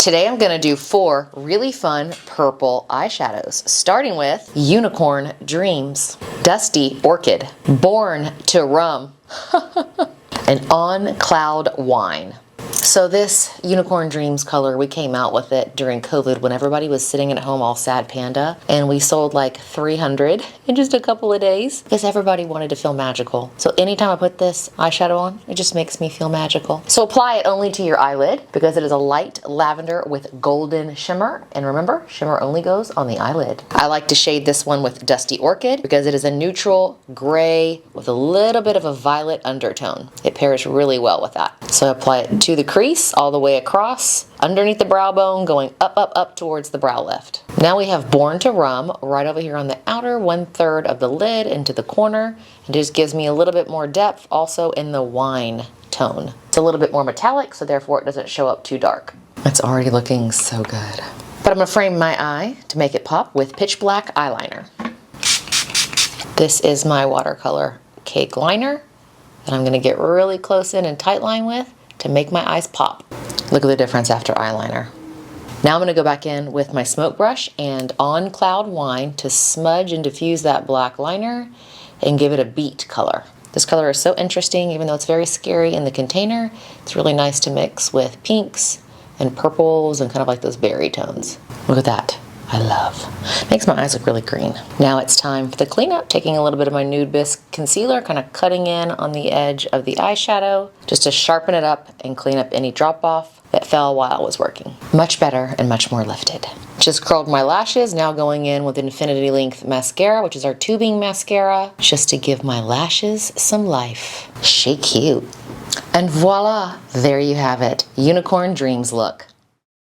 Today I'm gonna do 4 really fun purple eyeshadows, starting with Unicorn Dreams, Dusty Orchid, Born to Rum, and On Cloud Wine. So this Unicorn Dreams color, we came out with it during COVID when everybody was sitting at home all sad panda, and we sold like 300 in just a couple of days because everybody wanted to feel magical. So anytime I put this eyeshadow on, it just makes me feel magical. So apply it only to your eyelid because it is a light lavender with golden shimmer. And remember, shimmer only goes on the eyelid. I like to shade this one with Dusty Orchid because it is a neutral gray with a little bit of a violet undertone. It pairs really well with that. So I apply it to the crease all the way across, underneath the brow bone, going up towards the brow lift. Now we have Born to Rum right over here on the outer 1/3 of the lid into the corner. It just gives me a little bit more depth also in the wine tone. It's a little bit more metallic, so therefore it doesn't show up too dark. It's already looking so good. But I'm gonna frame my eye to make it pop with pitch black eyeliner. This is my watercolor cake liner that I'm gonna get really close in and tight line with to make my eyes pop. Look at the difference after eyeliner. Now I'm gonna go back in with my smoke brush and On Cloud Wine to smudge and diffuse that black liner and give it a beet color. This color is so interesting, even though it's very scary in the container. It's really nice to mix with pinks and purples and kind of like those berry tones. Look at that. I love. Makes my eyes look really green. Now it's time for the cleanup. Taking a little bit of my Nude Bisque concealer, kind of cutting in on the edge of the eyeshadow, just to sharpen it up and clean up any drop off that fell while I was working. Much better and much more lifted. Just curled my lashes, now going in with Infinity Length Mascara, which is our tubing mascara, just to give my lashes some life. She cute. And voila, there you have it. Unicorn Dreams look.